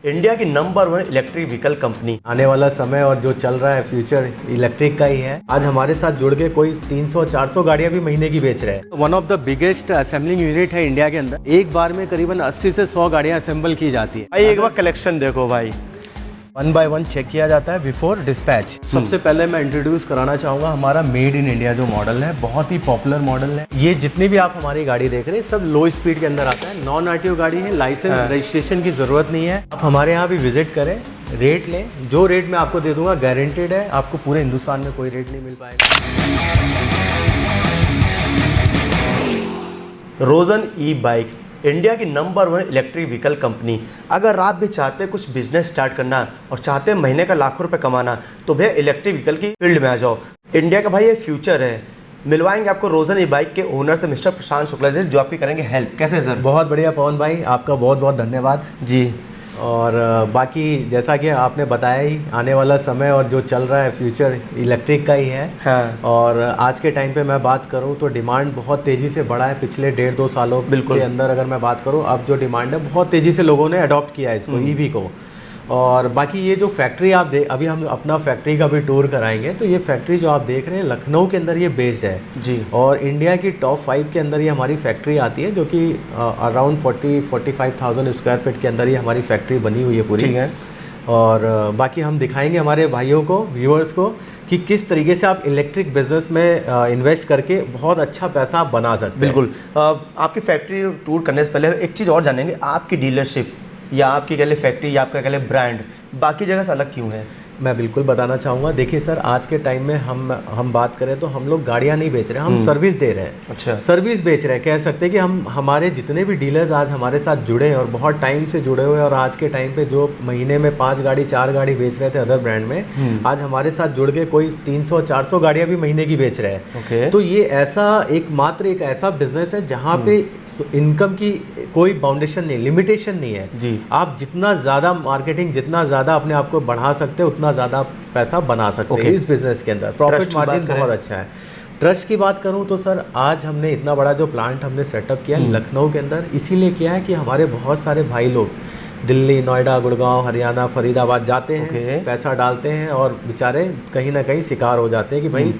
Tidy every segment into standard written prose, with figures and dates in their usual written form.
India की number 1 electric vehicle company. आने वाला समय और जो चल रहा है फ्यूचर इलेक्ट्रिक का ही है। आज हमारे साथ जुड़ के कोई 300-400 गाड़ियां भी महीने की बेच रहे हैं। One of the biggest assembling unit है इंडिया के अंदर। एक बार में करीबन 80 से 100 गाड़ियां असेंबल की जाती है। भाई एक बार कलेक्शन देखो भाई, 1 बाय 1 चेक किया जाता है बिफोर डिस्पैच। सबसे पहले मैं इंट्रोड्यूस कराना चाहूँगा हमारा मेड इन इंडिया जो मॉडल है, बहुत ही पॉपुलर मॉडल है। ये जितनी भी आप हमारी गाड़ी देख रहे हैं सब लो स्पीड के अंदर आता है। नॉन आरटीओ गाड़ी है, लाइसेंस रजिस्ट्रेशन की ज़रूरत नहीं है। आप हमारे यहाँ भी विजिट करें, रेट लें। जो रेट मैं आपको दे दूंगा गारंटेड है, आपको पूरे हिंदुस्तान में कोई रेट नहीं मिल पाएगा। रोजन ई बाइक इंडिया की नंबर 1 इलेक्ट्रिक व्हीकल कंपनी। अगर आप भी चाहते हैं कुछ बिजनेस स्टार्ट करना और चाहते हैं महीने का लाखों रुपए कमाना, तो भैया इलेक्ट्रिक व्हीकल की फील्ड में आ जाओ। इंडिया का भाई ये फ्यूचर है। मिलवाएंगे आपको रोजन ई बाइक के ओनर से मिस्टर प्रशांत शुक्ला जी, जो आपकी करेंगे हेल्प। कैसे है सर? बहुत बढ़िया पवन भाई, आपका बहुत बहुत धन्यवाद जी। और बाकी जैसा कि आपने बताया ही, आने वाला समय और जो चल रहा है फ्यूचर इलेक्ट्रिक का ही है। हाँ। और आज के टाइम पे मैं बात करूं तो डिमांड बहुत तेज़ी से बढ़ा है पिछले 1.5-2 सालों के अंदर। अगर मैं बात करूं, अब जो डिमांड है बहुत तेज़ी से लोगों ने अडॉप्ट किया है इसको, ईवी को। और बाकी ये जो फैक्ट्री आप अभी हम अपना फैक्ट्री का भी टूर कराएंगे। तो ये फैक्ट्री जो आप देख रहे हैं लखनऊ के अंदर ये बेस्ड है जी। और इंडिया की टॉप 5 के अंदर ये हमारी फैक्ट्री आती है, जो कि अराउंड 40-45,000 स्क्वायर फीट के अंदर ये हमारी फैक्ट्री बनी हुई है पूरी। ठीक है। और बाकी हम दिखाएंगे हमारे भाइयों को, व्यूअर्स को, कि किस तरीके से आप इलेक्ट्रिक बिजनेस में इन्वेस्ट करके बहुत अच्छा पैसा आप बना सकते हैं। बिल्कुल। आपकी फैक्ट्री टूर करने से पहले एक चीज़ और जानेंगे, आपकी डीलरशिप या आपकी कह ले फैक्ट्री या आपका कह ले ब्रांड बाकी जगह से अलग क्यों है? मैं बिल्कुल बताना चाहूँगा। देखिए सर, आज के टाइम में हम बात करें तो हम लोग गाड़ियाँ नहीं बेच रहे हैं, हम सर्विस दे रहे हैं। अच्छा। सर्विस बेच रहे हैं, कह सकते हैं कि हम हमारे जितने भी डीलर्स आज हमारे साथ जुड़े हैं और बहुत टाइम से जुड़े हुए हैं, और आज के टाइम पे जो महीने में 5 गाड़ी 4 गाड़ी बेच रहे थे अदर ब्रांड में, आज हमारे साथ जुड़ के कोई 300-400 गाड़ियाँ भी महीने की बेच रहे हैं। ओके। तो ये एक ऐसा बिजनेस है जहाँ पे इनकम की कोई बाउंडेशन नहीं, लिमिटेशन नहीं है जी। आप जितना ज़्यादा मार्केटिंग, जितना ज़्यादा अपने आप को बढ़ा सकते हैं, उतना ज़्यादा पैसा बना सकते हैं इस बिजनेस के अंदर। प्रॉफिट मार्जिन बहुत अच्छा है। ट्रस्ट की बात करूं तो सर, आज हमने इतना बड़ा जो प्लांट हमने सेटअप किया लखनऊ के अंदर, इसीलिए किया है कि हमारे बहुत सारे भाई लोग दिल्ली, नोएडा, गुड़गांव, हरियाणा, फरीदाबाद जाते हैं, पैसा डालते हैं और बेचारे कहीं ना कहीं शिकार हो जाते हैं कि भाई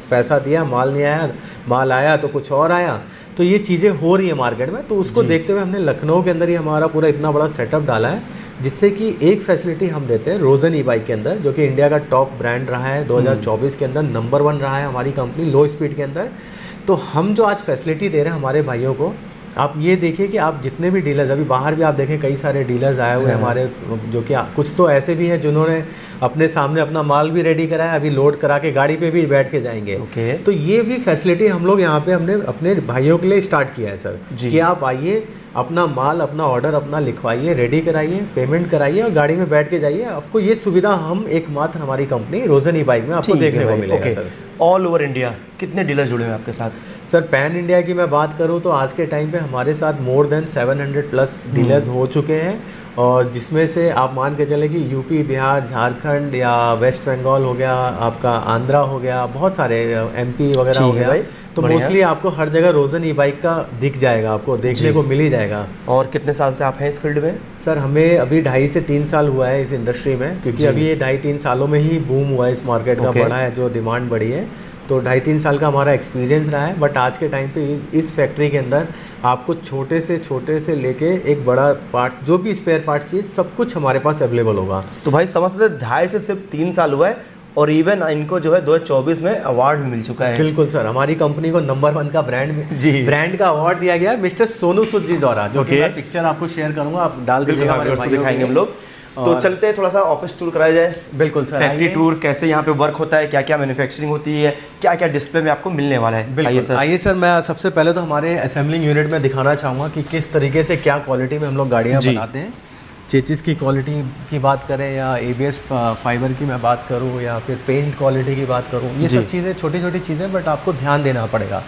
पैसा दिया, माल नहीं आया, माल आया तो कुछ और आया। तो ये चीज़ें हो रही है मार्केट में। तो उसको देखते हुए हमने लखनऊ के अंदर ही हमारा पूरा इतना बड़ा सेटअप डाला है, जिससे कि एक फैसिलिटी हम देते हैं रोजन ई बाइक के अंदर, जो कि इंडिया का टॉप ब्रांड रहा है 2024 के अंदर, नंबर 1 रहा है हमारी कंपनी लो स्पीड के अंदर। तो हम जो आज फैसिलिटी दे रहे हैं हमारे भाइयों को, आप ये देखिए कि आप जितने भी डीलर्स, अभी बाहर भी आप देखें कई सारे डीलर्स आए हुए हैं हमारे, जो कि कुछ तो ऐसे भी हैं जिन्होंने अपने सामने अपना माल भी रेडी कराया, अभी लोड करा के गाड़ी पे भी बैठ के जाएंगे। तो ये भी फैसिलिटी हम लोग यहाँ पे हमने अपने भाइयों के लिए स्टार्ट किया है सर, कि आप आइए, अपना माल, अपना ऑर्डर अपना लिखवाइए, रेडी कराइए, पेमेंट कराइए और गाड़ी में बैठ के जाइए। आपको ये सुविधा हम एकमात्र हमारी कंपनी रोजन ई बाइक में आपको देखने को मिलेगा सर। ऑल ओवर इंडिया कितने डीलर जुड़े हुए हैं आपके साथ? सर पैन इंडिया की मैं बात करूं तो आज के टाइम पे हमारे साथ मोर देन 700+ डीलर्स हो चुके हैं, और जिसमें से आप मान के चले कि यूपी, बिहार, झारखंड या वेस्ट बंगाल हो गया, आपका आंध्रा हो गया, बहुत सारे MP वगैरह हो गया। तो मोस्टली आपको हर जगह रोजन ई बाइक का दिख जाएगा, आपको देखने को मिल ही जाएगा। और कितने साल से आप हैं इस फील्ड में? सर हमें अभी 2.5 से 3 साल हुआ है इस इंडस्ट्री में, क्योंकि अभी ये 2.5-3 सालों में ही बूम हुआ है इस मार्केट का, बढ़ा है, जो डिमांड बढ़ी है। तो 2.5-3 साल का हमारा एक्सपीरियंस रहा है। बट आज के टाइम पे इस फैक्ट्री के अंदर आपको छोटे से लेके एक बड़ा पार्ट, जो भी स्पेयर पार्ट चाहिए, सब कुछ हमारे पास अवेलेबल होगा। तो भाई समझ सकते 2.5 से सिर्फ 3 साल हुआ है, और इवन इनको जो है 2024 में अवार्ड भी मिल चुका है। बिल्कुल सर, हमारी कंपनी को नंबर 1 का ब्रांड का अवार्ड दिया गया है मिस्टर सोनू सूद जी द्वारा, जो कि मैं पिक्चर आपको शेयर करूंगा, आप डाल दीजिएगा, हमारे भाइयों को दिखाएंगे हम लोग। तो चलते हैं, थोड़ा सा ऑफिस टूर कराया जाए। बिल्कुल सर, फैक्ट्री टूर, कैसे यहाँ पे वर्क होता है, क्या क्या मैन्युफैक्चरिंग होती है, क्या क्या डिस्प्ले में आपको मिलने वाला है। आइए सर, मैं सबसे पहले तो हमारे असेंबलिंग यूनिट में दिखाना चाहूँगा कि किस तरीके से क्या क्वालिटी में हम लोग गाड़ियाँ बनाते हैं। चेचिस की क्वालिटी की बात करें या ABS फाइबर की मैं बात करूँ, या फिर पेंट क्वालिटी की बात करूँ, ये सब चीज़ें छोटी छोटी चीज़ें, बट आपको ध्यान देना पड़ेगा।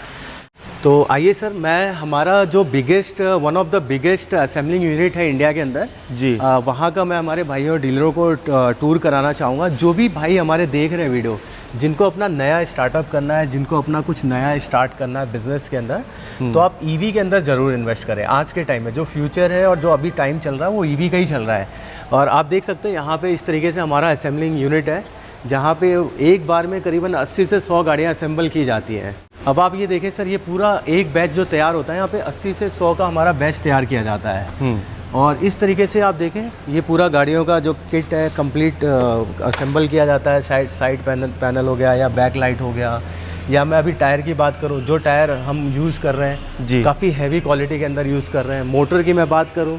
तो आइए सर, मैं हमारा जो one of the biggest assembling unit है इंडिया के अंदर जी, वहाँ का मैं हमारे भाइयों और डीलरों को टूर कराना चाहूँगा। जो भी भाई हमारे देख रहे हैं वीडियो, जिनको अपना नया स्टार्टअप करना है, जिनको अपना कुछ नया स्टार्ट करना है बिजनेस के अंदर, तो आप ईवी के अंदर ज़रूर इन्वेस्ट करें। आज के टाइम में जो फ्यूचर है और जो अभी टाइम चल रहा है वो ईवी का ही चल रहा है। और आप देख सकते हैं यहाँ पे इस तरीके से हमारा असेंबलिंग यूनिट है, जहाँ पे एक बार में करीबन 80 से 100 गाड़ियाँ असेंबल की जाती हैं। अब आप ये देखें सर, ये पूरा एक बैच जो तैयार होता है, यहाँ पे 80 से 100 का हमारा बैच तैयार किया जाता है। और इस तरीके से आप देखें, ये पूरा गाड़ियों का जो किट है कंप्लीट असेंबल किया जाता है। साइड पैनल हो गया, या बैक लाइट हो गया, या मैं अभी टायर की बात करूं, जो टायर हम यूज़ कर रहे हैं जी, काफ़ी हैवी क्वालिटी के अंदर यूज़ कर रहे हैं। मोटर की मैं बात करूं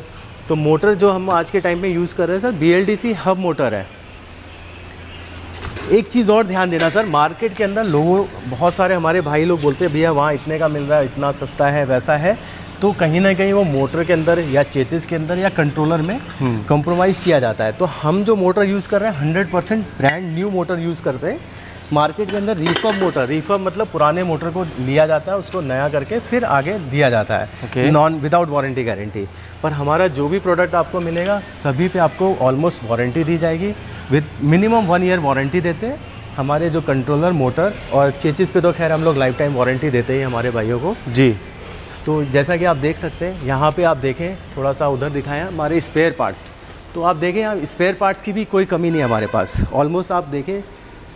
तो मोटर जो हम आज के टाइम में यूज़ कर रहे हैं सर, BLDC हब मोटर है। एक चीज़ और ध्यान देना सर, मार्केट के अंदर लोगों, बहुत सारे हमारे भाई लोग बोलते हैं भैया वहाँ इतने का मिल रहा है, इतना सस्ता है, वैसा है, तो कहीं ना कहीं वो मोटर के अंदर या चेसिस के अंदर या कंट्रोलर में कॉम्प्रोमाइज़ किया जाता है। तो हम जो मोटर यूज़ कर रहे हैं 100% ब्रांड न्यू मोटर यूज़ करते हैं। मार्केट के अंदर रिफर्ब मोटर, रिफर्ब मतलब पुराने मोटर को लिया जाता है, उसको नया करके फिर आगे दिया जाता है, विदाउट वारंटी गारंटी। पर हमारा जो भी प्रोडक्ट आपको मिलेगा सभी पे आपको ऑलमोस्ट वारंटी दी जाएगी, विद मिनिमम 1 ईयर वारंटी देते हैं। हमारे जो कंट्रोलर, मोटर और चेसिस पे तो खैर हम लोग लाइफ टाइम वारंटी देते हैं हमारे भाइयों को जी। तो जैसा कि आप देख सकते हैं, यहाँ पे आप देखें, थोड़ा सा उधर दिखाएं हमारे स्पेयर पार्ट्स। तो आप देखें यहाँ स्पेयर पार्ट्स की भी कोई कमी नहीं है हमारे पास। ऑलमोस्ट आप देखें,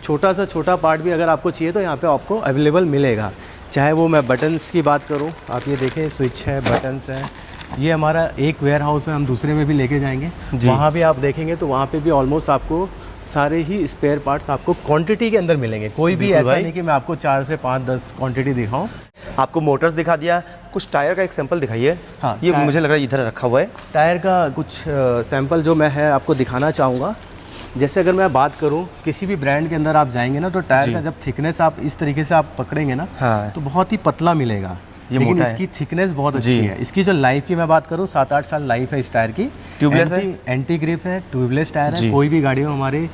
छोटा सा छोटा पार्ट भी अगर आपको चाहिए तो यहाँ पे आपको अवेलेबल मिलेगा। चाहे वो मैं बटन्स की बात करूँ, आप ये देखें, स्विच है, बटन्स है। ये हमारा एक वेयर हाउस है, हम दूसरे में भी लेके जाएंगे, वहाँ भी आप देखेंगे तो वहाँ पे भी ऑलमोस्ट आपको सारे ही स्पेयर पार्ट्स आपको क्वांटिटी के अंदर मिलेंगे। कोई भी ऐसा नहीं कि मैं आपको 4 से 5-10 क्वांटिटी दिखाऊं। आपको मोटर्स दिखा दिया, कुछ टायर का एक सैंपल दिखाइए। हाँ, ये मुझे लग रहा है इधर रखा हुआ है। टायर का कुछ सैंपल जो मैं है आपको दिखाना चाहूँगा। जैसे अगर मैं बात करूं, किसी भी ब्रांड के अंदर आप जाएंगे ना, तो टायर का जब थिकनेस आप इस तरीके से आप पकड़ेंगे ना, हाँ, तो बहुत ही पतला मिलेगा, लेकिन इसकी थिकनेस बहुत अच्छी है। इसकी जो लाइफ की मैं बात करूं, 7-8 साल लाइफ है इस टायर की। ट्यूबलेस है, एंटी ग्रिप है, ट्यूबलेस टायर है। कोई भी गाड़ियों हमारे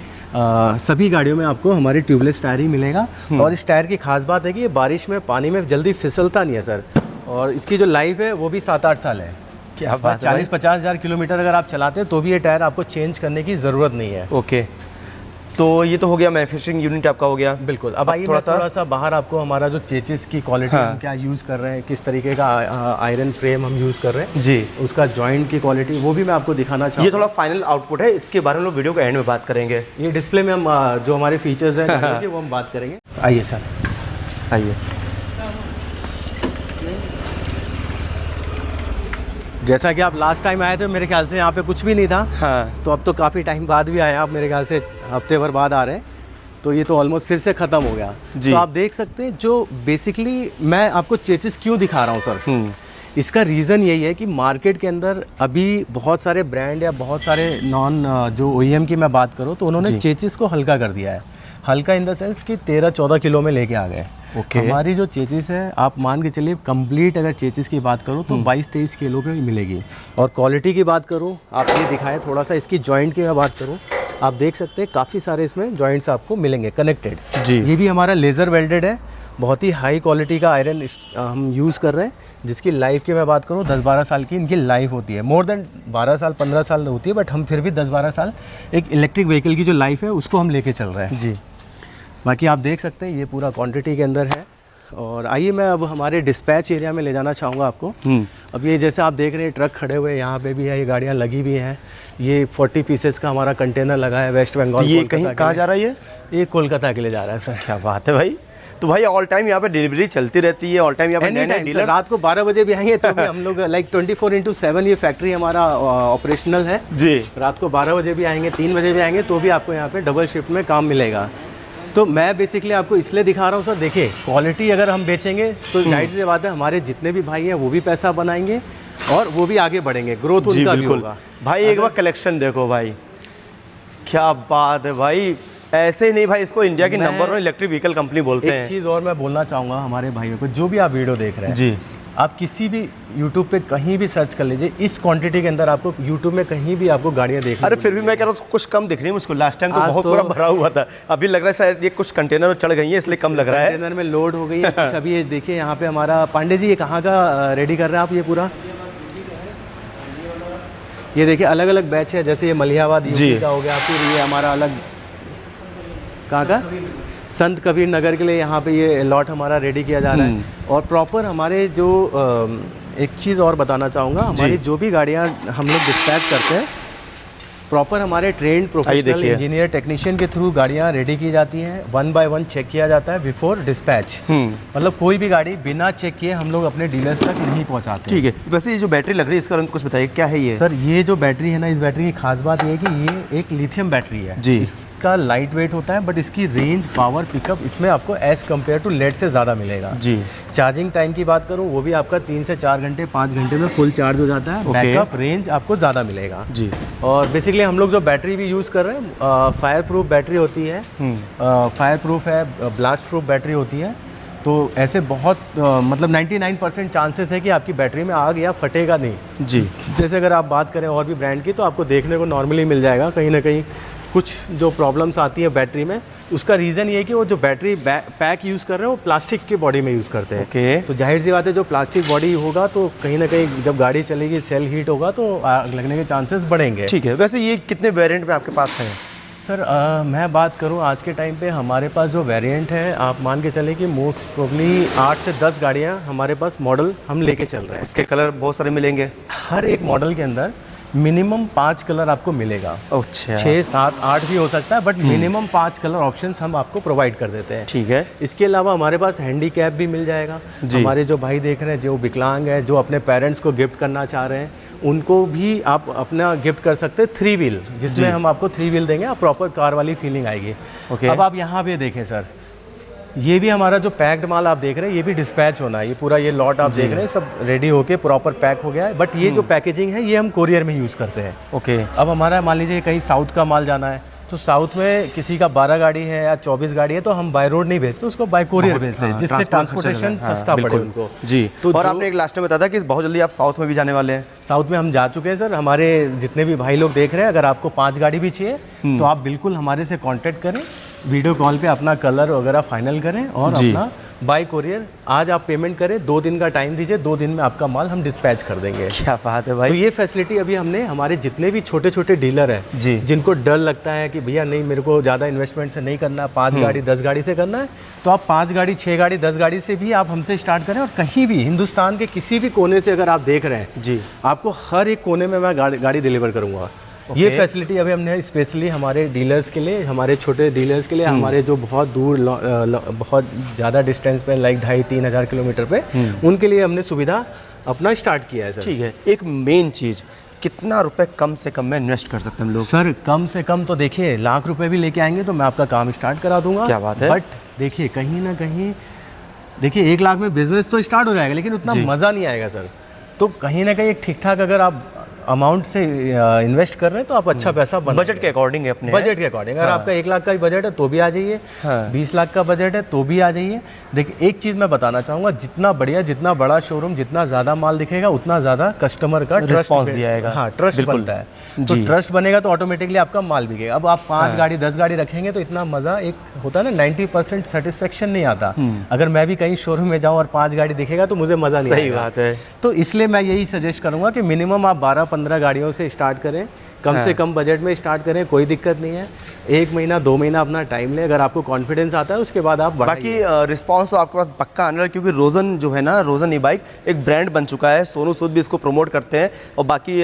सभी गाड़ियों में आपको हमारे ट्यूबलेस टायर ही मिलेगा। और इस टायर की खास बात है कि ये बारिश में, पानी में जल्दी फिसलता नहीं है सर। और इसकी जो लाइफ है वो भी 7-8 साल है। क्या बात है। 40-50 हज़ार किलोमीटर अगर आप चलाते हैं तो भी ये टायर आपको चेंज करने की ज़रूरत नहीं है। ओके, तो ये तो हो गया मैन्युफैक्चरिंग यूनिट आपका हो गया। बिल्कुल। अब आइए थोड़ा सा बाहर आपको हमारा जो चेसिस की क्वालिटी हम क्या यूज़ कर रहे हैं, किस तरीके का आयरन फ्रेम हम यूज़ कर रहे हैं जी, उसका जॉइंट की क्वालिटी, वो भी मैं आपको दिखाना चाहूँगा। ये थोड़ा फाइनल आउटपुट है, इसके बारे में लोग वीडियो के एंड में बात करेंगे। ये डिस्प्ले में हम जो हमारे फीचर्स हैं वो हम बात करेंगे। आइए सर, आइए। जैसा कि आप लास्ट टाइम आए थे, मेरे ख्याल से यहाँ पे कुछ भी नहीं था। हाँ, तो अब तो काफ़ी टाइम बाद भी आए आप, मेरे ख्याल से हफ्ते भर बाद आ रहे हैं, तो ये तो ऑलमोस्ट फिर से ख़त्म हो गया जी। तो आप देख सकते हैं, जो बेसिकली मैं आपको चेसिस क्यों दिखा रहा हूँ सर, इसका रीज़न यही है कि मार्केट के अंदर अभी बहुत सारे ब्रांड या बहुत सारे नॉन जो OEM की मैं बात करूँ, तो उन्होंने चेसिस को हल्का कर दिया है। हल्का इन द सेंस कि 13-14 किलो में लेके आ गए। हमारी जो चेसिस है, आप मान के चलिए कंप्लीट अगर चेसिस की बात करूँ तो 22-23 किलो पे मिलेगी। और क्वालिटी की बात करूँ, आप ये दिखाएं थोड़ा सा, इसकी जॉइंट की मैं बात करूँ, आप देख सकते हैं काफ़ी सारे इसमें जॉइंट्स आपको मिलेंगे कनेक्टेड जी। ये भी हमारा लेज़र वेल्डेड है, बहुत ही हाई क्वालिटी का आयरन हम यूज़ कर रहे हैं, जिसकी लाइफ की मैं बात करूँ 10-12 साल की इनकी लाइफ होती है। मोर देन 12 साल 15 साल होती है, बट हम फिर भी 10-12 साल एक इलेक्ट्रिक व्हीकल की जो लाइफ है उसको हम लेके चल रहे हैं जी। बाकी आप देख सकते हैं ये पूरा क्वांटिटी के अंदर है। और आइए मैं अब हमारे डिस्पैच एरिया में ले जाना चाहूँगा आपको। अब ये जैसे आप देख रहे हैं ट्रक खड़े हुए, यहाँ पे भी है, ये गाड़ियाँ लगी भी हैं। ये 40 पीसेस का हमारा कंटेनर लगा है वेस्ट बंगाल। ये कहीं कहाँ जा रहा है? ये कोलकाता के लिए जा रहा है सर। क्या बात है भाई। तो भाई ऑल टाइम यहाँ पे डिलीवरी चलती रहती है, ऑल टाइम यहाँ पे नए डीलर। रात को 12 बजे भी आएंगे तो भी हम लोग लाइक 24/7 ये फैक्ट्री हमारा ऑपरेशनल है जी। रात को 12 बजे भी आएंगे, 3 बजे भी आएंगे तो भी आपको यहाँ पे डबल शिफ्ट में काम मिलेगा। तो मैं बेसिकली आपको इसलिए दिखा रहा हूँ सर, देखिए क्वालिटी अगर हम बेचेंगे तो जाहिर सी बात है हमारे जितने भी भाई हैं वो भी पैसा बनाएंगे और वो भी आगे बढ़ेंगे, ग्रोथ उनका भी होगा। भाई एक बार कलेक्शन देखो भाई, क्या बात है भाई। ऐसे ही नहीं भाई, इसको इंडिया की नंबर 1 इलेक्ट्रिक व्हीकल कंपनी बोलते हैं। एक चीज़ और मैं बोलना चाहूँगा हमारे भाइयों को, जो भी आप वीडियो देख रहे हैं जी, आप किसी भी YouTube पे कहीं भी सर्च कर लीजिए, इस क्वांटिटी के अंदर आपको YouTube में कहीं भी आपको गाड़ियाँ देखने। अरे फिर भी मैं कह रहा हूँ कुछ कम दिख रही है मुझको। लास्ट टाइम तो बहुत पूरा भरा हुआ था, अभी लग रहा है शायद ये कुछ कंटेनर में चढ़ गई है इसलिए कम लग रहा है। कंटेनर में लोड हो गई है कुछ। अभी ये देखिए यहाँ पे हमारा पांडे जी, ये कहाँ का रेडी कर रहे हैं आप? ये पूरा ये देखिए अलग अलग बैच है, जैसे ये मलिहाबाद यूपी का हो गया, फिर ये हमारा अलग कहाँ का संत कबीर नगर के लिए यहाँ पे ये लॉट हमारा रेडी किया जा रहा है। और प्रॉपर हमारे जो एक चीज़ और बताना चाहूँगा, हमारी जो भी गाड़ियाँ हम लोग डिस्पैच करते हैं प्रॉपर हमारे ट्रेंड प्रोफेशनल देखिए। इंजीनियर टेक्नीशियन के थ्रू गाड़ियाँ रेडी की जाती हैं, 1 बाय 1 चेक किया जाता है बिफोर डिस्पैच। मतलब कोई भी गाड़ी बिना चेक किए हम लोग अपने डीलर्स तक नहीं पहुंचाते। ठीक है, वैसे ये जो बैटरी लग रही है इसका रंग कुछ बताइए, क्या है ये? सर ये जो बैटरी है ना, इस बैटरी की खास बात ये है कि ये एक लिथियम बैटरी है जी। इसका लाइट वेट होता है, बट इसकी रेंज पावर पिकअप इसमें आपको एज़ कम्पेयर टू लेड से ज़्यादा मिलेगा जी। चार्जिंग टाइम की बात करूँ वो भी आपका 3 से 4 घंटे 5 घंटे में फुल चार्ज हो जाता है। बैकअप रेंज आपको ज़्यादा मिलेगा जी। और बेसिकली हम लोग जो बैटरी भी यूज़ कर रहे हैं फायर प्रूफ बैटरी होती है, फायर प्रूफ है, ब्लास्ट प्रूफ बैटरी होती है। तो ऐसे बहुत मतलब 99% चांसेस है कि आपकी बैटरी में आग या फटेगा नहीं जी। जैसे अगर आप बात करें और भी ब्रांड की तो आपको देखने को नॉर्मली मिल जाएगा कहीं ना कहीं कुछ जो प्रॉब्लम्स आती है बैटरी में, उसका रीज़न ये है कि वो जो बैटरी पैक यूज़ कर रहे हैं वो प्लास्टिक की बॉडी में यूज़ करते हैं। ओके। तो जाहिर सी बात है जो प्लास्टिक बॉडी होगा तो कहीं ना कहीं जब गाड़ी चलेगी सेल हीट होगा तो आग लगने के चांसेस बढ़ेंगे। ठीक है, वैसे ये कितने वेरिएंट में आपके पास है? सर मैं बात करूं आज के टाइम पे हमारे पास जो वेरिएंट है आप मान के चले कि मोस्ट प्रोबली 8 से 10 गाड़ियां हमारे पास मॉडल हम लेके चल रहे हैं। इसके कलर बहुत सारे मिलेंगे? हर एक मॉडल के अंदर मिनिमम 5 कलर आपको मिलेगा। अच्छा। 6, 7, 8 भी हो सकता है, बट मिनिमम 5 कलर ऑप्शंस हम आपको प्रोवाइड कर देते हैं। ठीक है। इसके अलावा हमारे पास हैंडीकैप भी मिल जाएगा। हमारे जो भाई देख रहे हैं जो विकलांग है, जो अपने पेरेंट्स को गिफ्ट करना चाह रहे हैं, उनको भी आप अपना गिफ्ट कर सकते हैं 3 व्हील, जिसमें हम आपको 3 व्हील देंगे, आप प्रॉपर कार वाली फीलिंग आएगी। ओके। अब आप यहाँ पे देखें सर, ये भी हमारा जो पैक्ड माल आप देख रहे हैं ये भी डिस्पैच होना है। ये पूरा ये लॉट आप देख रहे हैं सब रेडी होके प्रॉपर पैक हो गया है, बट ये जो पैकेजिंग है ये हम कोरियर में यूज़ करते हैं। ओके। अब हमारा मान लीजिए कहीं साउथ का माल जाना है तो साउथ में किसी का 12 गाड़ी है या 24 गाड़ी है तो हम बाय रोड नहीं भेजते, उसको बाय कोरियर भेजते हैं, जिससे ट्रांसपोर्टेशन सस्ता पड़े उनको। जी। तो और आपने एक लास्ट में बताया था कि बहुत जल्दी आप साउथ में भी जाने वाले हैं। साउथ में हम जा चुके हैं सर। हमारे जितने भी भाई लोग देख रहे हैं, अगर आपको 5 गाड़ी भी चाहिए तो आप बिल्कुल हमारे से कांटेक्ट करें, वीडियो कॉल पे अपना कलर वगैरह फाइनल करें और अपना बाय कोरियर आज आप पेमेंट करें, 2 दिन का टाइम दीजिए, 2 दिन में आपका माल हम डिस्पैच कर देंगे। क्या बात है भाई। तो ये फैसिलिटी अभी हमने हमारे जितने भी छोटे छोटे डीलर हैं जी, जिनको डर लगता है कि भैया नहीं मेरे को ज़्यादा इन्वेस्टमेंट से नहीं करना, 5 गाड़ी 10 गाड़ी से करना है, तो आप 5 गाड़ी 6 गाड़ी 10 गाड़ी से भी आप हमसे स्टार्ट करें। और कहीं भी हिंदुस्तान के किसी भी कोने से अगर आप देख रहे हैं जी, आपको हर एक कोने में मैं गाड़ी डिलीवर करूँगा। ये फैसिलिटी अभी हमने स्पेशली हमारे डीलर्स के लिए, हमारे छोटे डीलर्स के लिए, हमारे जो बहुत दूर बहुत ज़्यादा डिस्टेंस पे लाइक 2,500-3 हज़ार किलोमीटर पे, उनके लिए हमने सुविधा अपना स्टार्ट किया है सर। ठीक है। एक मेन चीज़, कितना रुपए कम से कम में इन्वेस्ट कर सकते हैं हम लोग? सर कम से कम तो देखिए लाख रुपए भी लेके आएंगे तो मैं आपका काम स्टार्ट करा दूंगा। क्या बात है। बट देखिए कहीं ना कहीं देखिए 1 लाख में बिजनेस तो स्टार्ट हो जाएगा, लेकिन उतना मज़ा नहीं आएगा सर। तो कहीं ना कहीं एक ठीक ठाक अगर आप अमाउंट से इन्वेस्ट कर रहे हैं तो आप अच्छा पैसा बना, बजट के अकॉर्डिंग है अपने, बजट के अकॉर्डिंग। अगर आपका 1 लाख का ही बजट है तो भी आ जाइए, 20 लाख का बजट है तो भी आ जाइए। देखिए एक चीज़ मैं बताना चाहूँगा, जितना बढ़िया, जितना बड़ा शोरूम, जितना ज़्यादा माल दिखेगा उतना ज़्यादा कस्टमर का रिस्पॉन्स भी आएगा। हाँ, ट्रस्ट बनता है। तो ट्रस्ट बनेगा तो ऑटोमेटिकली आपका माल बिकेगा। अब आप 5 गाड़ी 10 गाड़ी रखेंगे तो इतना मज़ा एक होता है ना, 90% सेटिस्फेक्शन नहीं आता। अगर मैं भी कहीं शोरूम में जाऊँ और 5 गाड़ी दिखेगा तो मुझे मज़ा नहीं आएगा। सही बात है। तो इसलिए मैं यही सजेस्ट करूँगा कि मिनिमम आप 12-15 गाड़ियों से स्टार्ट करें, कम से कम बजट में स्टार्ट करें, कोई दिक्कत नहीं है। 1 महीना 2 महीना अपना टाइम लें, अगर आपको कॉन्फिडेंस आता है उसके बाद आप बाकी रिस्पांस तो आपके पास पक्का आने वाला है, क्योंकि रोजन जो है ना, रोजन ई बाइक एक ब्रांड बन चुका है। सोनू सूद भी इसको प्रमोट करते हैं और बाकी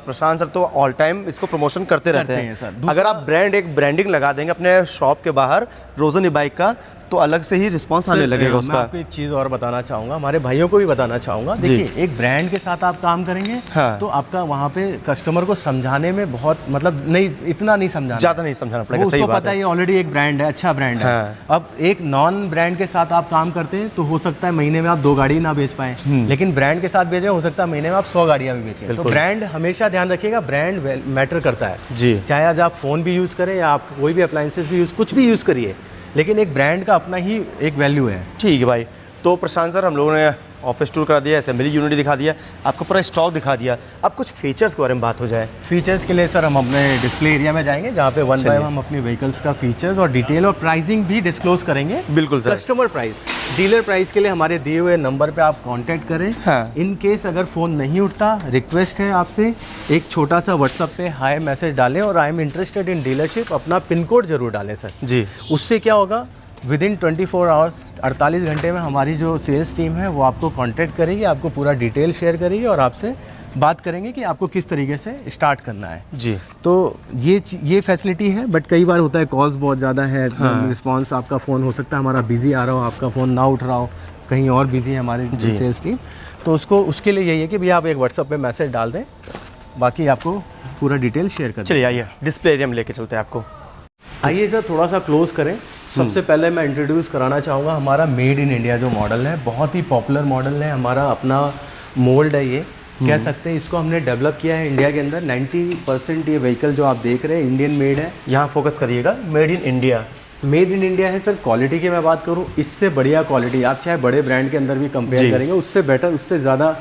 प्रशांत सर तो ऑल टाइम इसको प्रमोशन करते रहते हैं। अगर आप एक ब्रांडिंग लगा देंगे अपने शॉप के बाहर रोजन ई बाइक का, तो अलग से ही रिस्पांस आने लगेगा उसका। मैं आपको एक चीज़ और बताना चाहूँगा, हमारे भाइयों को भी बताना चाहूँगा। देखिए एक ब्रांड के साथ आप काम करेंगे तो आपका वहाँ पे कस्टमर को समझाने में बहुत मतलब नहीं, इतना नहीं समझाना, ज़्यादा नहीं समझाना पड़ेगा। सही उसको बात पता है ये ऑलरेडी एक ब्रांड है, अच्छा ब्रांड है। अब एक नॉन ब्रांड के साथ आप काम करते हैं तो हो सकता है महीने में आप 2 गाड़ी ना बेच पाए, लेकिन ब्रांड के साथ बेचे हो सकता है महीने में आप 100 गाड़ियाँ भी बेचें। तो ब्रांड हमेशा ध्यान रखिएगा, ब्रांड मैटर करता है जी। चाहे आज आप फ़ोन भी यूज़ करें या आप कोई भी अप्लाइंसेस भी कुछ भी यूज़ करिए, लेकिन एक ब्रांड का अपना ही एक वैल्यू है। ठीक है भाई। तो प्रशांत सर, हम लोगों ने ऑफिस टूर करा दिया, असेंबली यूनिट दिखा दिया, आपको पूरा स्टॉक दिखा दिया। अब कुछ फीचर्स के बारे में बात हो जाए। फीचर्स के लिए सर हम अपने डिस्प्ले एरिया में जाएंगे, जहाँ पे 1 बाय 1 हम अपनी व्हीकल्स का फीचर्स और डिटेल और प्राइसिंग भी डिस्क्लोज करेंगे। बिल्कुल sir. Customer price, dealer price के लिए हमारे दिए हुए नंबर पे आप कांटेक्ट करें। इन केस अगर फ़ोन नहीं उठता, रिक्वेस्ट है आपसे एक छोटा सा व्हाट्सअप पे हाई मैसेज डालें और I am interested in dealership, अपना पिन कोड जरूर डालें सर जी। उससे क्या होगा, विदिन 24 आवर्स 48 घंटे में हमारी जो सेल्स टीम है वो आपको कांटेक्ट करेगी, आपको पूरा डिटेल शेयर करेगी और आपसे बात करेंगे कि आपको किस तरीके से स्टार्ट करना है। जी। तो ये फैसिलिटी है, बट कई बार होता है कॉल्स बहुत ज़्यादा है, रिस्पांस आपका फ़ोन हो सकता है हमारा बिजी आ रहा हो, आपका फ़ोन ना उठ रहा हो, कहीं और बिजी है हमारी सेल्स टीम, तो उसके लिए यही है कि भैया आप एक व्हाट्सएप पे मैसेज डाल दें, बाकी आपको पूरा डिटेल शेयर कर दें। चलिए आइए डिस्प्ले एरिया में लेके चलते हैं आपको। आइए सर थोड़ा सा क्लोज करें। सबसे पहले मैं इंट्रोड्यूस कराना चाहूँगा हमारा मेड इन इंडिया जो मॉडल है, बहुत ही पॉपुलर मॉडल है, हमारा अपना मोल्ड है, ये कह सकते हैं इसको हमने डेवलप किया है इंडिया के अंदर। 90% ये व्हीकल जो आप देख रहे हैं इंडियन मेड है। यहाँ फोकस करिएगा, made in India. Made in India है सर। क्वालिटी की मैं बात करूँ, इससे बढ़िया क्वालिटी आप चाहे बड़े ब्रांड के अंदर भी कंपेयर करेंगे, उससे बेटर, उससे ज़्यादा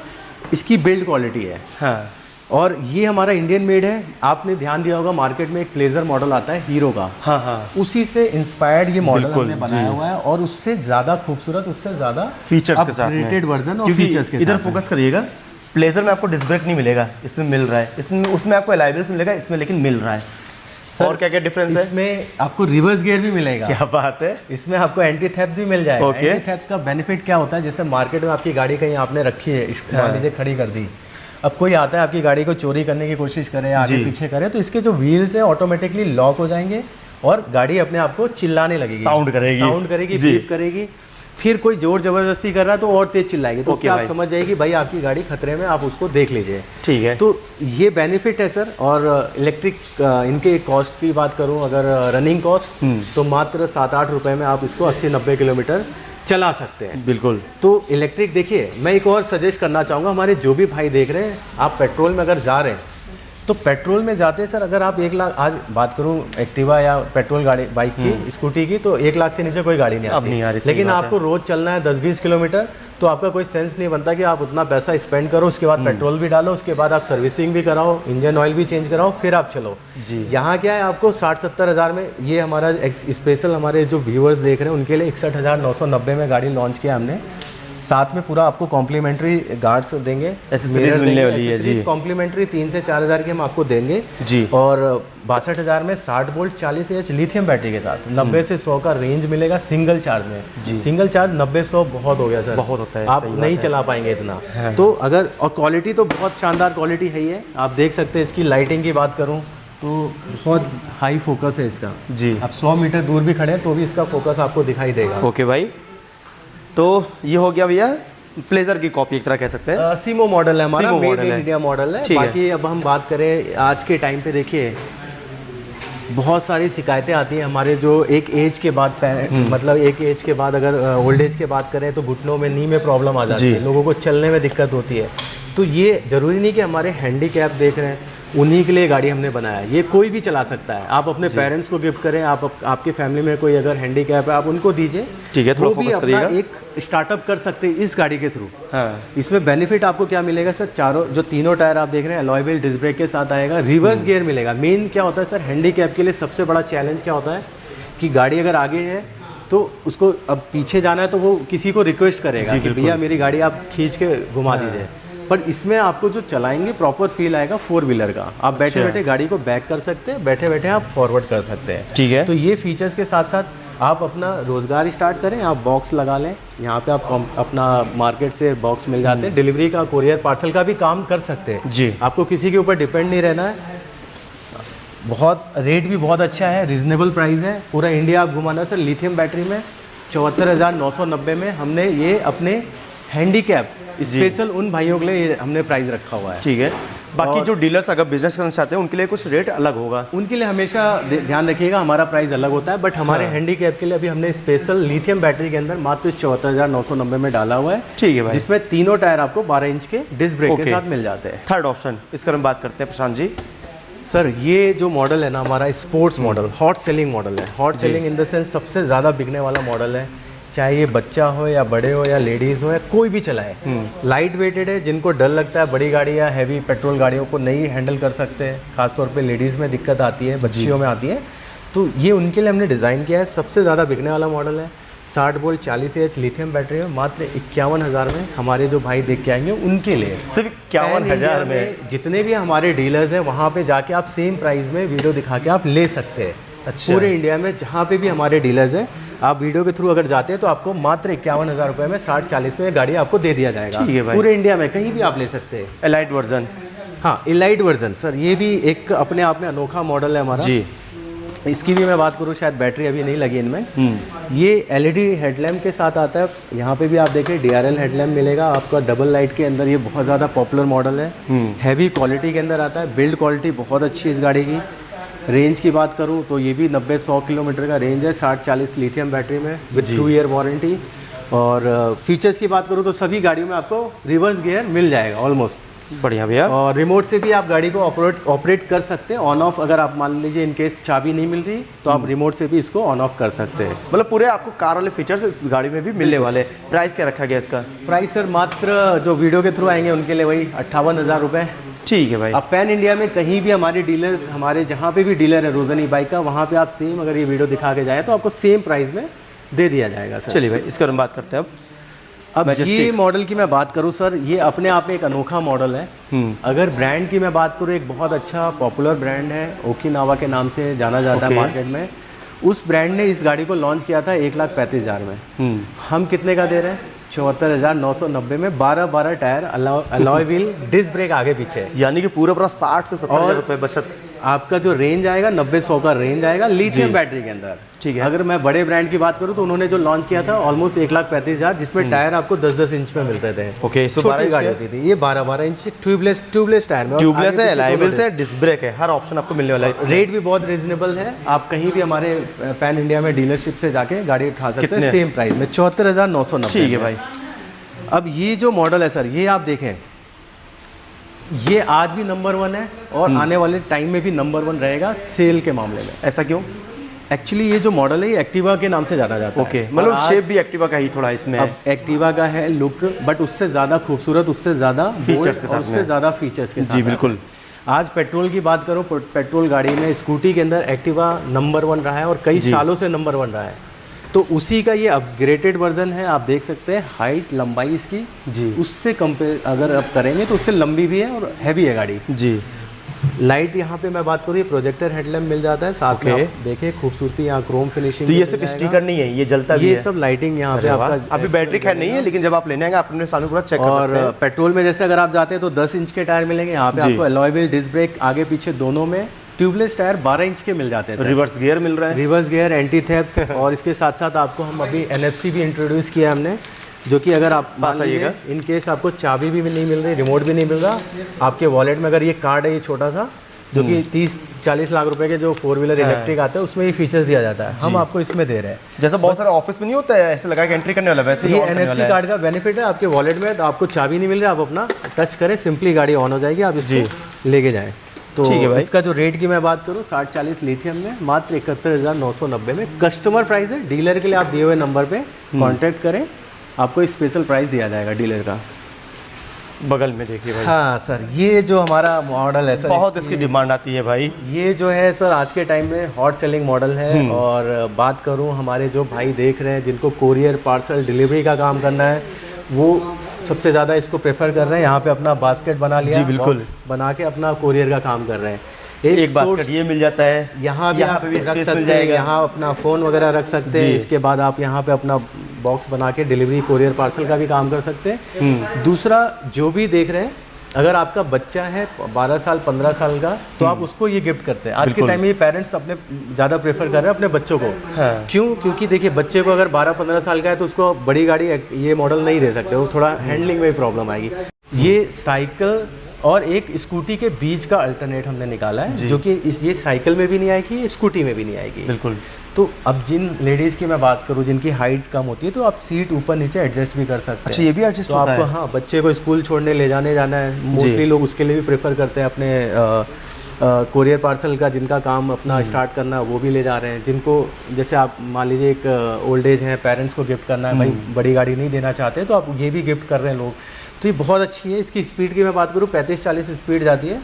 इसकी बिल्ड क्वालिटी है। हाँ। और ये हमारा इंडियन मेड है। आपने ध्यान दिया होगा मार्केट में एक प्लेजर मॉडल आता है हीरो का, हाँ हाँ, उसी से इंस्पायर्ड ये मॉडल हमने बनाया हुआ है, और उससे ज़्यादा खूबसूरत, उससे ज़्यादा फीचर्स के साथ अपग्रेडेड वर्जन और फीचर्स के साथ। इधर फोकस करिएगा, प्लेजर में आपको डिस्क ब्रेक नहीं मिलेगा, इसमें मिल रहा है, इसमें उसमें आपको एलाइबल्स मिलेगा, इसमें लेकिन मिल रहा है। और क्या क्या डिफरेंस है? इसमें आपको रिवर्स गियर भी मिलेगा। क्या बात है। इसमें आपको एंटी थेफ्ट भी मिल जाएगा। Okay. एंटी थेफ्ट का बेनिफिट क्या होता है, जैसे मार्केट में आपकी गाड़ी कहीं आपने रखी है, मान लीजिए खड़ी कर दी, अब कोई आता है आपकी गाड़ी को चोरी करने की कोशिश करे, आगे पीछे करे, तो इसके जो व्हील्स हैं ऑटोमेटिकली लॉक हो जाएंगे और गाड़ी अपने आप को चिल्लाने लगेगी, साउंड करेगी, बीप करेगी। फिर कोई जोर जबरदस्ती कर रहा है तो और तेज चिल्लाएगी, तो उससे आप समझ जाएगी भाई आपकी गाड़ी खतरे में, आप उसको देख लीजिए। ठीक है। तो ये बेनिफिट है सर। और इलेक्ट्रिक इनके कॉस्ट की बात करूं, अगर रनिंग कॉस्ट, तो मात्र 7-8 रुपए में आप इसको 80-90 किलोमीटर चला सकते हैं। बिल्कुल। तो इलेक्ट्रिक देखिए, मैं एक और सजेस्ट करना चाहूँगा हमारे जो भी भाई देख रहे हैं, आप पेट्रोल में अगर जा रहे हैं तो पेट्रोल में जाते हैं सर, अगर आप 1 लाख, आज बात करूं एक्टिवा या पेट्रोल गाड़ी, बाइक की, स्कूटी की, तो 1 लाख से नीचे कोई गाड़ी नहीं आती। अब नहीं आ रही। लेकिन आपको रोज चलना है 10-20 किलोमीटर, तो आपका कोई सेंस नहीं बनता कि आप उतना पैसा स्पेंड करो, उसके बाद पेट्रोल भी डालो, उसके बाद आप सर्विसिंग भी कराओ, इंजन ऑयल भी चेंज कराओ, फिर आप चलो जी। यहाँ क्या है, आपको 60-70 हज़ार में, ये हमारा स्पेशल हमारे जो व्यूअर्स देख रहे हैं उनके लिए 61,990 में गाड़ी लॉन्च किया हमने। साथ में पूरा आपको कॉम्प्लीमेंट्री गार्ड्स देंगे, एसेसरीज मिलने वाली है जी। कॉम्प्लीमेंट्री 3 से 4 हज़ार की हम आपको देंगे जी। और 62 हज़ार में 60 वोल्ट 40 एच लिथियम बैटरी के साथ 90 से 100 का रेंज मिलेगा सिंगल चार्ज में जी। सिंगल चार्ज 90-100 बहुत हो गया सर, बहुत होता है, आप नहीं चला पाएंगे इतना। तो अगर, और क्वालिटी तो बहुत शानदार क्वालिटी है ही है, आप देख सकते हैं। इसकी लाइटिंग की बात करूँ तो बहुत हाई फोकस है इसका जी। आप 100 मीटर दूर भी खड़े हैं तो भी इसका फोकस आपको दिखाई देगा। ओके भाई, तो ये हो गया भैया प्लेजर की कॉपी, एक तरह कह सकते हैं। सीमो मॉडल है हमारा, मेड इन इंडिया मॉडल है। बाकी अब हम बात करें आज के टाइम पे, देखिए बहुत सारी शिकायतें आती हैं हमारे, जो एक एज के बाद मतलब एक एज के बाद, अगर ओल्ड एज के बात करें तो घुटनों में, नी में प्रॉब्लम आ जाती है, लोगों को चलने में दिक्कत होती है। तो ये ज़रूरी नहीं कि हमारे हैंडीकैप देख रहे हैं उन्हीं के लिए गाड़ी हमने बनाया है, ये कोई भी चला सकता है। आप अपने पेरेंट्स को गिफ्ट करें, आपके फैमिली में कोई अगर हैंडीकैप है आप उनको दीजिए, ठीक है, थोड़ा फोकस करिएगा। एक स्टार्टअप कर सकते हैं इस गाड़ी के थ्रू। हाँ। इसमें बेनिफिट आपको क्या मिलेगा सर, जो तीनों टायर आप देख रहे हैं अलॉय व्हील डिस्क ब्रेक के साथ आएगा, रिवर्स गियर मिलेगा। मेन क्या होता है सर, हैंडीकैप के लिए सबसे बड़ा चैलेंज क्या होता है कि गाड़ी अगर आगे है तो उसको अब पीछे जाना है तो वो किसी को रिक्वेस्ट करेगा कि भैया मेरी गाड़ी आप खींच के घुमा दीजिए। पर इसमें आपको जो चलाएंगे प्रॉपर फील आएगा 4 व्हीलर का। आप बैठे बैठे गाड़ी को बैक कर सकते हैं, बैठे बैठे आप फॉरवर्ड कर सकते हैं, ठीक है। तो ये फीचर्स के साथ साथ आप अपना रोजगार स्टार्ट करें, आप बॉक्स लगा लें, यहाँ पे आप अपना मार्केट से बॉक्स मिल जाते हैं, डिलीवरी का, कोरियर पार्सल का भी काम कर सकते हैं जी। आपको किसी के ऊपर डिपेंड नहीं रहना है। बहुत रेट भी बहुत अच्छा है, रिजनेबल प्राइस है, पूरा इंडिया आप घुमाना सर। लिथियम बैटरी में 74,990 में हमने ये अपने हैंडीकैप स्पेशल उन भाइयों के लिए हमने प्राइस रखा हुआ है, ठीक है। बाकी जो डीलर्स अगर बिजनेस करना चाहते हैं उनके लिए कुछ रेट अलग होगा, उनके लिए हमेशा ध्यान रखिएगा हमारा प्राइस अलग होता है। बट हमारे हैंडीकैप के लिए अभी हमने स्पेशल लिथियम बैटरी के अंदर मात्र 74,990 में डाला हुआ है, ठीक है भाई, जिसमें तीनों टायर आपको 12 इंच के डिस्क ब्रेक के साथ मिल जाते हैं। थर्ड ऑप्शन इसका हम बात करते हैं प्रशांत जी। सर ये जो मॉडल है ना हमारा sports model, hot selling model है। Hot selling in the sense सबसे ज़्यादा बिकने वाला मॉडल है, चाहे ये बच्चा हो या बड़े हो या लेडीज़ हो या कोई भी चलाए। लाइट वेटेड है, जिनको डर लगता है बड़ी गाड़ी या हैवी पेट्रोल गाड़ियों को नहीं हैंडल कर सकते हैं, खासतौर पे लेडीज़ में दिक्कत आती है, बच्चियों में आती है, तो ये उनके लिए हमने डिज़ाइन किया है। सबसे ज़्यादा बिकने वाला मॉडल है, 60 वोल्ट 40 एच लिथियम बैटरी में मात्र 51,000 में हमारे जो भाई देख के आएंगे उनके लिए, सिर्फ 51,000 में। जितने भी हमारे डीलर्स हैं वहाँ पे जाके आप सेम प्राइस में वीडियो दिखा के आप ले सकते हैं। अच्छा। पूरे इंडिया में जहाँ पे भी हमारे डीलर्स हैं, आप वीडियो के थ्रू अगर जाते हैं तो आपको मात्र 51,000 रुपये में 60-40 में गाड़ी आपको दे दिया जाएगा। पूरे इंडिया में कहीं भी आप ले सकते हैं। एलाइट वर्जन हाँ, इलाइट वर्जन सर, ये भी एक अपने आप में अनोखा मॉडल है हमारा जी। इसकी भी मैं बात करूँ, शायद बैटरी अभी नहीं लगी इनमें। ये LED हेडलैम्प के साथ आता है। यहाँ पे भी आप देखें DRL हेडलैम्प मिलेगा आपका डबल लाइट के अंदर। ये बहुत ज़्यादा पॉपुलर मॉडल है, हैवी क्वालिटी के अंदर आता है। बिल्ड क्वालिटी बहुत अच्छी है इस गाड़ी की। रेंज की बात करूँ तो ये भी 90-100 किलोमीटर का रेंज है, 60-40 लिथियम बैटरी में विद 2 ईयर वारंटी। और फीचर्स की बात करूँ तो सभी गाड़ियों में आपको रिवर्स गियर मिल जाएगा ऑलमोस्ट। बढ़िया भैया। और रिमोट से भी आप गाड़ी को ऑपरेट कर सकते हैं ऑन ऑफ। अगर आप मान लीजिए इन केस चाबी नहीं मिल रही तो आप रिमोट से भी इसको ऑन ऑफ कर सकते हैं। मतलब पूरे आपको कार वाले फीचर्स इस गाड़ी में भी मिलने वाले। प्राइस क्या रखा गया इसका? प्राइस सर मात्र जो वीडियो के थ्रू आएंगे उनके लिए वही 58,000 रुपये। ठीक है भाई। अब पैन इंडिया में कहीं भी हमारे डीलर्स, हमारे जहाँ पे भी डीलर है रोजनी बाइक का, वहाँ पे आप सेम अगर ये वीडियो दिखा के जाए तो आपको सेम प्राइस में दे दिया जाएगा सर। चलिए भाई, इसके बारे में बात करते हैं अब ये मॉडल की मैं बात करूं सर, ये अपने आप में एक अनोखा मॉडल है। अगर ब्रांड की मैं बात करूं, एक बहुत अच्छा पॉपुलर ब्रांड है, ओकिनावा के नाम से जाना जाता है मार्केट में। उस ब्रांड ने इस गाड़ी को लॉन्च किया था 1,35,000 में। हम कितने का दे रहे हैं? 74,990 में। 12 tyre, alloy wheel, disc brake आगे पीछे, यानी कि पूरा 60 से 70,000 रुपये बचत। आपका जो रेंज आएगा 90-100 का रेंज आएगा लिथियम बैटरी के अंदर। ठीक है। अगर मैं बड़े ब्रांड की बात करूं तो उन्होंने जो लॉन्च किया था ऑलमोस्ट 1,35,000, जिसमें टायर आपको 10-10 इंच में मिलते थे। ओके, इसमें 12 इंच गाड़ी होती थी। ये 12 इंच ट्यूबलेस टायर में, ट्यूबलेस है, अलॉय व्हील्स है, डिस्क ब्रेक है, हर ऑप्शन आपको मिलने वाला है। रेट भी बहुत रीजनेबल है। आप कहीं भी हमारे पैन इंडिया में डीलरशिप से जाके गाड़ी उठा सकते हैं सेम प्राइस में, 74,990। ठीक है भाई। अब ये जो मॉडल है सर, ये आप देखें, ये आज भी नंबर 1 है और आने वाले टाइम में भी नंबर 1 रहेगा सेल के मामले में। ऐसा क्यों? एक्चुअली ये जो मॉडल है ये एक्टिवा के नाम से जाना जाता है। ओके, मतलब शेप भी एक्टिवा का ही थोड़ा इसमें है। अब एक्टिवा का है लुक, बट उससे ज़्यादा खूबसूरत, उससे ज़्यादा फीचर्स के साथ, उससे ज़्यादा फीचर्स के साथ। जी बिल्कुल। आज पेट्रोल की बात करो, पेट्रोल गाड़ी में, स्कूटी के अंदर एक्टिवा नंबर 1 रहा है और कई सालों से नंबर 1 रहा है। तो उसी का ये अपग्रेडेड वर्जन है। आप देख सकते हैं हाइट, लंबाई इसकी जी उससे कंपेयर अगर आप करेंगे तो उससे लंबी भी है और हैवी है गाड़ी जी। लाइट यहाँ पे मैं बात करूँ, ये प्रोजेक्टर हेडलैम्प मिल जाता है साथ में। आप देखिए खूबसूरती, यहाँ क्रोम फिनिशिंग। तो ये सिर्फ स्टिकर नहीं है, ये जलता भी है। ये सब लाइटिंग यहाँ पे आपका। अभी बैटरी खैर नहीं है, लेकिन जब आप लेने आएंगे आप अपने सामने पूरा चेक कर सकते हैं। और पेट्रोल में जैसे अगर आप जाते हैं तो 10 इंच के टायर मिलेंगे। यहाँ पे आपको अलॉय व्हील, डिस्क ब्रेक आगे पीछे दोनों में। ट्यूबलेस टायर 12 इंच के मिल जाते हैं। रिवर्स गियर मिल रहा है, रिवर्स गियर, एंटी थेफ्ट। और इसके साथ साथ आपको हम अभी NFC भी इंट्रोड्यूस किया हमने, जो कि अगर आप पास आइएगा, इन केस आपको चाबी भी नहीं मिल रही, रिमोट भी नहीं मिल रहा, आपके वॉलेट में अगर ये कार्ड है, ये छोटा सा जो कि 30-40 लाख रुपए के जो 4 व्हीलर इलेक्ट्रिक आते हैं उसमें ये फीचर्स दिया जाता है, हम आपको इसमें दे रहे हैं। जैसा बहुत सारे ऑफिस में नहीं होता है ऐसे लगा के एंट्री करने वाला, वैसे ये NFC कार्ड का बेनिफिट है आपके वॉलेट में। तो आपको चाबी नहीं मिल रही, आप अपना टच करें, सिंपली गाड़ी ऑन हो जाएगी, आप इसको लेके जाएं। तो इसका जो रेट की मैं बात करूँ 60-40 लिथियम में मात्र 71,990 में कस्टमर प्राइस है। डीलर के लिए आप दिए हुए नंबर पे कांटेक्ट करें, आपको स्पेशल प्राइस दिया जाएगा डीलर का। बगल में देखिए भाई। हाँ सर, ये जो हमारा मॉडल है सर, बहुत इसकी डिमांड आती है भाई। ये जो है सर आज के टाइम में हॉट सेलिंग मॉडल है। और बात करूँ हमारे जो भाई देख रहे हैं जिनको कोरियर पार्सल डिलीवरी का काम करना है, वो सबसे ज़्यादा इसको प्रेफर कर रहे हैं। यहाँ पे अपना बास्केट बना लिया, जी बिल्कुल, बना के अपना कोरियर का काम कर रहे हैं। एक बास्केट ये मिल जाता है, यहाँ भी आप रख सकते हैं, यहाँ अपना फ़ोन वगैरह रख सकते हैं। इसके बाद आप यहाँ पे अपना बॉक्स बना के डिलीवरी कोरियर पार्सल का भी काम कर सकते हैं। दूसरा, जो भी देख रहे हैं, अगर आपका बच्चा है 12 साल 15 साल का तो आप उसको ये गिफ्ट करते हैं। आज के टाइम में ये पेरेंट्स अपने ज़्यादा प्रेफर कर रहे हैं अपने बच्चों को। क्यों? क्योंकि देखिए बच्चे को अगर 12-15 साल का है तो उसको बड़ी गाड़ी ये मॉडल नहीं दे सकते, वो थोड़ा हैंडलिंग में भी प्रॉब्लम आएगी। ये साइकिल और एक स्कूटी के बीच का अल्टरनेट हमने निकाला है, जो कि ये साइकिल में भी नहीं आएगी, स्कूटी में भी नहीं आएगी। बिल्कुल। तो अब जिन लेडीज़ की मैं बात करूँ जिनकी हाइट कम होती है तो आप सीट ऊपर नीचे एडजस्ट भी कर सकते हैं। अच्छा, ये भी एडजस्ट होता है? हाँ, बच्चे को स्कूल छोड़ने ले जाने जाना है, मोस्टली लोग उसके लिए भी प्रेफर करते हैं। अपने कोरियर पार्सल का जिनका काम अपना स्टार्ट करना वो भी ले जा रहे हैं। जिनको जैसे आप मान लीजिए एक ओल्ड एज है, पेरेंट्स को गिफ्ट करना है, भाई बड़ी गाड़ी नहीं देना चाहते, तो आप ये भी गिफ्ट कर रहे हैं लोग। तो ये बहुत अच्छी है। इसकी स्पीड की मैं बात करूँ 35-40 स्पीड जाती है।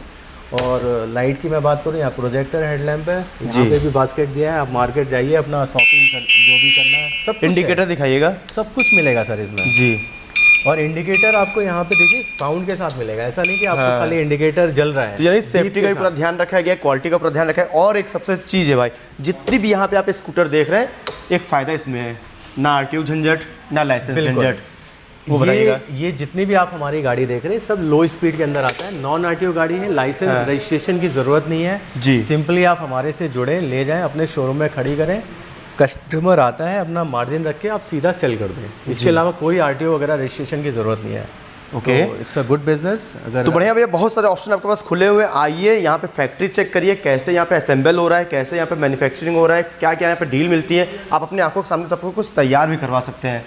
और लाइट की मैं बात करूँ, यहाँ प्रोजेक्टर हेडलैम्प है, यहाँ पे भी बास्केट दिया है। आप मार्केट जाइए, अपना शॉपिंग जो भी करना है, सब इंडिकेटर दिखाइएगा, सब कुछ मिलेगा सर इसमें जी। और इंडिकेटर आपको यहाँ पे देखिए साउंड के साथ मिलेगा, ऐसा नहीं कि आपको खाली इंडिकेटर जल रहा है। तो यानी सेफ्टी का भी पूरा ध्यान रखा गया, क्वालिटी का पूरा ध्यान रखा है। और एक सबसे चीज़ है भाई, जितनी भी यहाँ पे आप स्कूटर देख रहे हैं, एक फ़ायदा इसमें है, ना RTO झंझट, ना लाइसेंस झंझट। वो बताइएगा। ये जितनी भी आप हमारी गाड़ी देख रहे हैं सब लो स्पीड के अंदर आता है, नॉन आरटीओ गाड़ी है, लाइसेंस रजिस्ट्रेशन की ज़रूरत नहीं है जी। सिंपली आप हमारे से जुड़ें, ले जाएं, अपने शोरूम में खड़ी करें, कस्टमर आता है अपना मार्जिन रख के आप सीधा सेल कर दें। इसके अलावा कोई आरटीओ वगैरह रजिस्ट्रेशन की ज़रूरत नहीं है। Okay, it's a good business. अगर तो बढ़िया भैया, बहुत सारे ऑप्शन आपके पास खुले हुए। आइए यहाँ पे फैक्ट्री चेक करिए, कैसे यहाँ पे असेंबल हो रहा है, कैसे यहाँ पे मैन्युफैक्चरिंग हो रहा है, क्या क्या यहाँ पे डील मिलती है। आप अपने आंखों के सामने सबको कुछ तैयार भी करवा सकते हैं,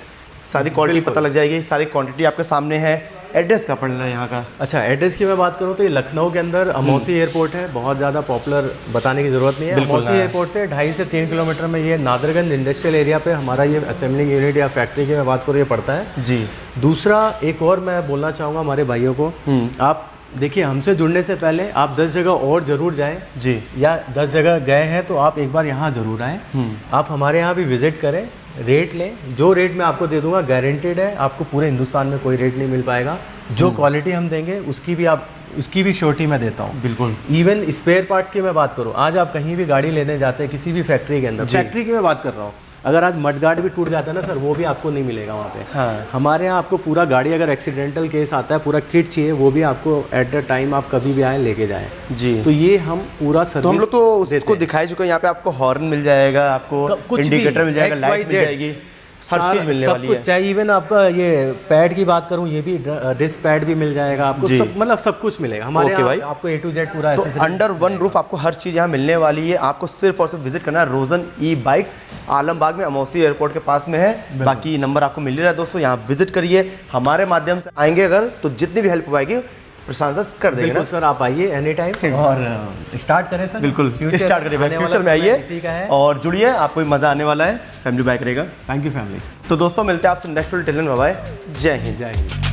सारी क्वालिटी पता लग जाएगी, सारी क्वांटिटी आपके सामने है। एड्रेस का पड़ रहा है यहाँ का? अच्छा, एड्रेस की मैं बात करूँ तो ये लखनऊ के अंदर अमौसी एयरपोर्ट है, बहुत ज़्यादा पॉपुलर, बताने की ज़रूरत नहीं है। अमौसी एयरपोर्ट से 2.5 से 3 किलोमीटर में ये नादरगंज इंडस्ट्रियल एरिया पे हमारा ये असेंबलिंग यूनिट या फैक्ट्री की मैं बात करूँ ये पड़ता है जी। दूसरा एक और मैं बोलना चाहूँगा हमारे भाइयों को, आप देखिए हमसे जुड़ने से पहले आप 10 जगह और ज़रूर जाएं जी, या 10 जगह गए हैं तो आप एक बार यहाँ ज़रूर आएँ, आप हमारे यहाँ भी विज़िट करें, रेट लें। जो रेट मैं आपको दे दूंगा गारंटेड है, आपको पूरे हिंदुस्तान में कोई रेट नहीं मिल पाएगा। जो क्वालिटी हम देंगे उसकी भी श्योरिटी मैं देता हूँ। बिल्कुल। इवन स्पेयर पार्ट्स की मैं बात करूँ, आज आप कहीं भी गाड़ी लेने जाते हैं किसी भी फैक्ट्री के अंदर, फैक्ट्री की मैं बात कर रहा हूँ, अगर आज मडगार्ड भी टूट जाता है ना सर, वो भी आपको नहीं मिलेगा वहाँ पे। हाँ। हमारे यहाँ आपको पूरा गाड़ी अगर एक्सीडेंटल केस आता है, पूरा किट चाहिए, वो भी आपको एट द टाइम आप कभी भी आए लेके जाएं जी। तो ये हम पूरा सर्विस, तो हम लोग तो उसको दिखाई चुके हैं। यहाँ पे आपको हॉर्न मिल जाएगा, आपको इंडिकेटर मिल जाएगा, लाइट मिल जाएगी, हर चीज़ मिलने वाली है। चाहे इवन आपका ये पैड की बात करूँ, ये भी डिस्क पैड भी मिल जाएगा आपको, सब मतलब सब कुछ मिलेगा हमारे यहाँ। भाई आपको A to Z पूरा, तो अंडर वन रूफ आपको हर चीज़ यहाँ मिलने वाली है। आपको सिर्फ और सिर्फ विजिट करना है रोजन ई बाइक, आलमबाग में अमौसी एयरपोर्ट के पास में है। बाकी नंबर आपको मिल रहा है दोस्तों, यहाँ विजिट करिए। हमारे माध्यम से आएंगे अगर तो जितनी भी हेल्प पाएगी प्रशांत सर कर देंगे ना सर। आप आइए एनी टाइम और स्टार्ट करें सर। बिल्कुल स्टार्ट करिए भाई, फ्यूचर में आइए और जुड़िए, आपको भी मज़ा आने वाला है। फैमिली बाइक रहेगा। Thank you family. तो दोस्तों मिलते हैं आपसे नेक्स्ट वीडियो। बाय, जय हिंद। जय हिंद।